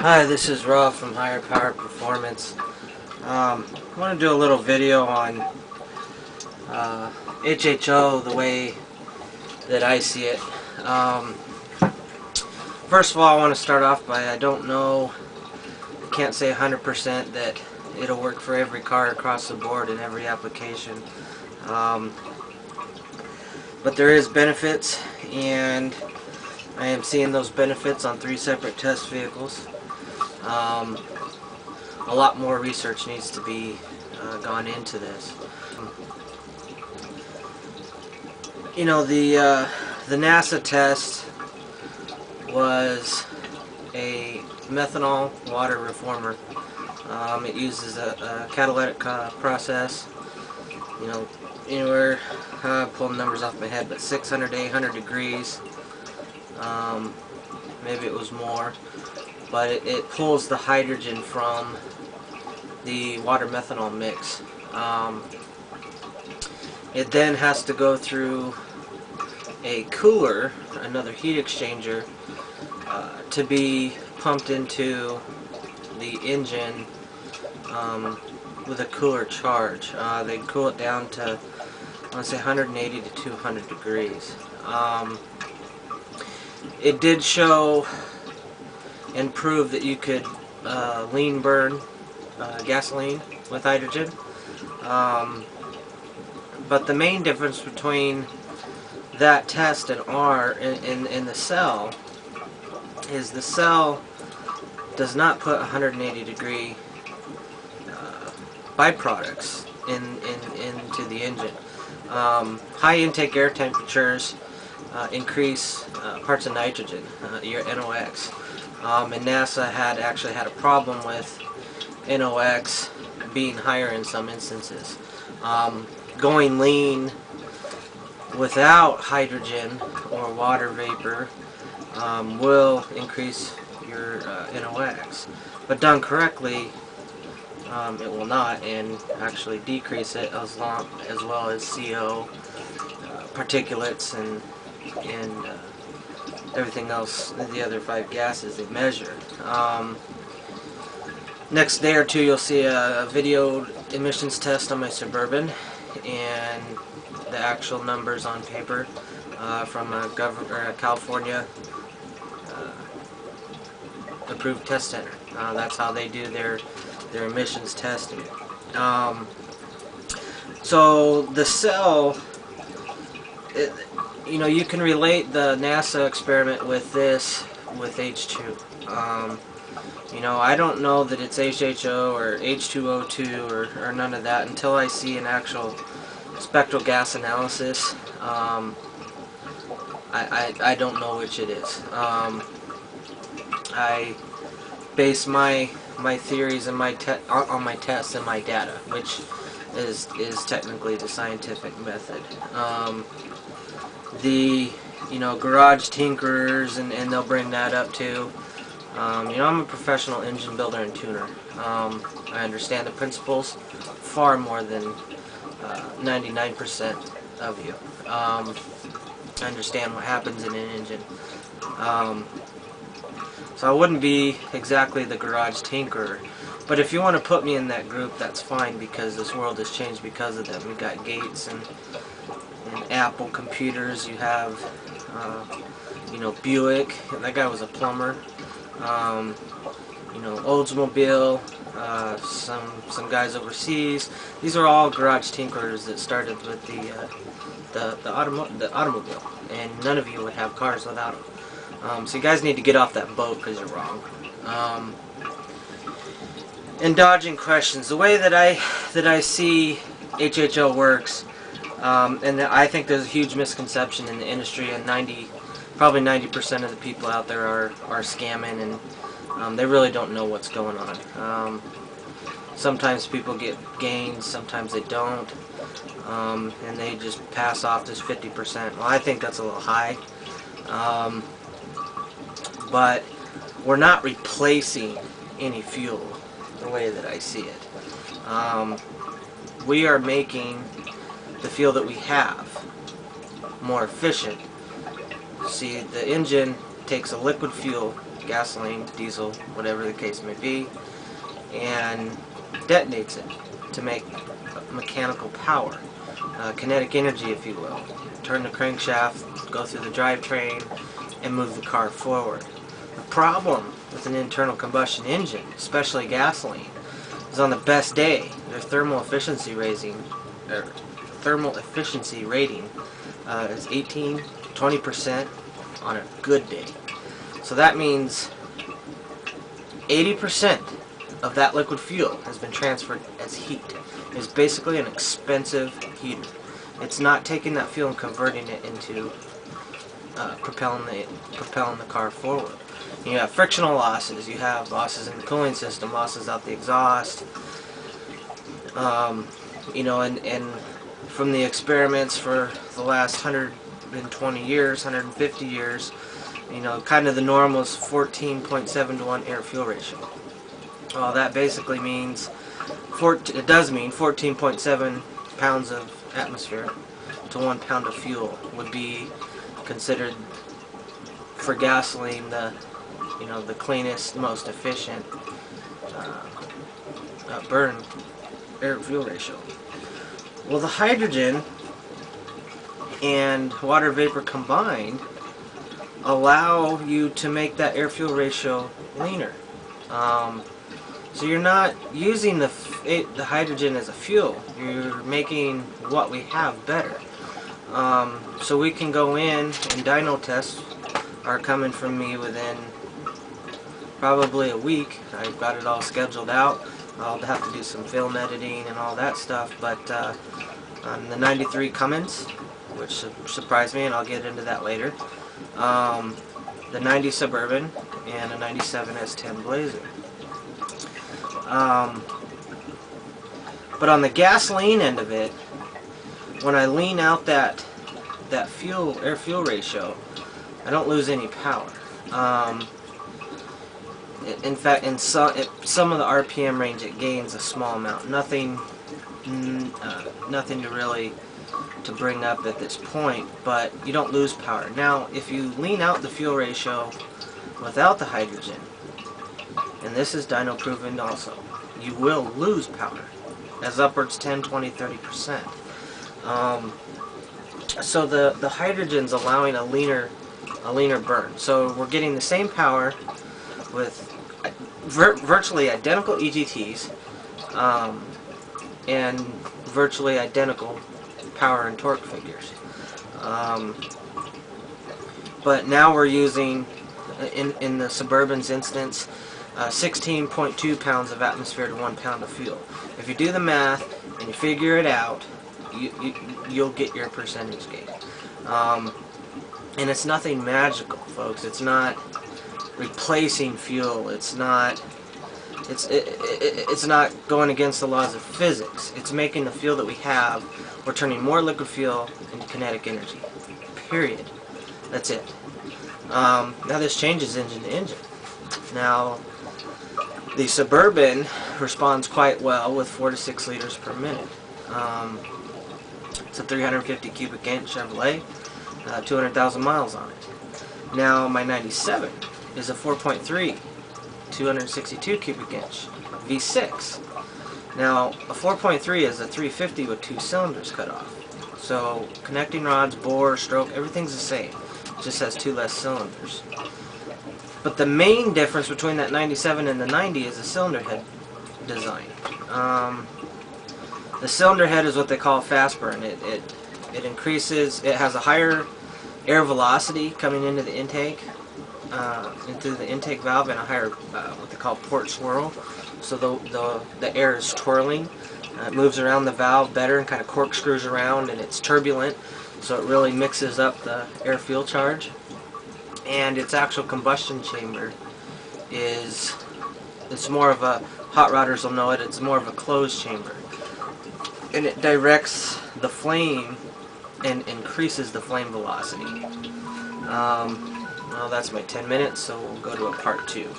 Hi, this is Rob from Higher Powered Performance. I want to do a little video on HHO the way that I see it. First of all, I want to start off by I don't know, I can't say 100% that it'll work for every car across the board in every application. But there is benefits, and I am seeing those benefits on 3 separate test vehicles. A lot more research needs to be gone into this. You know, the NASA test was a methanol water reformer. It uses a catalytic process. You know, anywhere, I'm pulling numbers off my head, but 600 to 800 degrees. Maybe it was more. But it pulls the hydrogen from the water methanol mix. It then has to go through a cooler, another heat exchanger, to be pumped into the engine with a cooler charge. They cool it down to, I want to say, 180 to 200 degrees. It did show and prove that you could lean burn gasoline with hydrogen. But the main difference between that test and in the cell is the cell does not put 180 degree byproducts into the engine. High intake air temperatures increase parts of nitrogen, your NOx. And NASA actually had a problem with NOx being higher in some instances. Going lean without hydrogen or water vapor will increase your NOx, but done correctly it will not, and actually decrease it as well as CO, particulates, and everything else, the other 5 gases they measured. Next day or two you'll see a video emissions test on my Suburban and the actual numbers on paper from a California approved test center. That's how they do their emissions testing. So the cell, you know, you can relate the NASA experiment with this with H2. You know, I don't know that it's HHO or H2O2 or none of that until I see an actual spectral gas analysis. I don't know which it is. I base my theories and on my tests and my data, which is technically the scientific method. You know, garage tinkerers, and they'll bring that up too. You know, I'm a professional engine builder and tuner. I understand the principles far more than 99% of you. I understand what happens in an engine. So I wouldn't be exactly the garage tinkerer. But if you want to put me in that group, that's fine, because this world has changed because of them. We got Gates and Apple computers. You have, you know, Buick. That guy was a plumber. You know, Oldsmobile. Some guys overseas. These are all garage tinkerers that started with the automobile, and none of you would have cars without them. So you guys need to get off that boat, because you're wrong. And dodging questions. The way that I see HHO works, and I think there's a huge misconception in the industry, and probably 90% of the people out there are scamming, and they really don't know what's going on. Sometimes people get gains, sometimes they don't, and they just pass off this 50%. Well, I think that's a little high. But we're not replacing any fuel the way that I see it. We are making the fuel that we have more efficient. See, the engine takes a liquid fuel gasoline, diesel, whatever the case may be, and detonates it to make mechanical power, kinetic energy, if you will. Turn the crankshaft, go through the drivetrain, and move the car forward. The problem with an internal combustion engine, especially gasoline, is on the best day, their thermal efficiency rating is 18-20% on a good day. So that means 80% of that liquid fuel has been transferred as heat. It's basically an expensive heater. It's not taking that fuel and converting it into propelling the car forward. You have frictional losses. You have losses in the cooling system, losses out the exhaust. You know, and from the experiments for the last 120 years, 150 years, you know, kind of the norm was 14.7 to 1 air-fuel ratio. Well, that basically means, it does mean 14.7 pounds of atmosphere to 1 pound of fuel would be considered, for gasoline, the, you know, the cleanest, most efficient burn air-fuel ratio. Well, the hydrogen and water vapor combined allow you to make that air-fuel ratio leaner. So you're not using the hydrogen as a fuel. You're making what we have better. So we can go in, and dyno tests are coming from me within probably a week. I've got it all scheduled out. I'll have to do some film editing and all that stuff, but on the 93 Cummins, which surprised me, and I'll get into that later, the 90 Suburban, and a 97 S10 Blazer. But on the gasoline end of it, when I lean out that air-fuel ratio, I don't lose any power. In fact, in some of the RPM range, it gains a small amount. Nothing to really to bring up at this point, but you don't lose power. Now, if you lean out the fuel ratio without the hydrogen, and this is dyno proven also, you will lose power, as upwards 10, 20, 30%. So the hydrogen's allowing a leaner burn. So we're getting the same power with virtually identical EGTs and virtually identical power and torque figures. But now we're using, in the Suburban's instance, 16.2 pounds of atmosphere to 1 pound of fuel. If you do the math and you figure it out, you'll get your percentage gain. And it's nothing magical, folks. It's not replacing fuel. It's not going against the laws of physics. It's making the fuel that we have. We're turning more liquid fuel into kinetic energy. Period. That's it. Now this changes engine to engine. Now the Suburban responds quite well with 4 to 6 liters per minute. It's a 350 cubic inch Chevrolet, 200,000 miles on it. Now my 97 is a 4.3, 262 cubic inch V6. Now a 4.3 is a 350 with 2 cylinders cut off. So connecting rods, bore, stroke, everything's the same. It just has 2 less cylinders. But the main difference between that 97 and the 90 is the cylinder head design. The cylinder head is what they call fast burn. It increases. It has a higher air velocity coming into the intake, into the intake valve, and a higher what they call port swirl. So the air is twirling. It moves around the valve better and kind of corkscrews around, and it's turbulent. So it really mixes up the air-fuel charge. And its actual combustion chamber it's more of a, hot rodders will know it, it's more of a closed chamber. And it directs the flame and increases the flame velocity. Well, that's my 10 minutes, so we'll go to a part 2.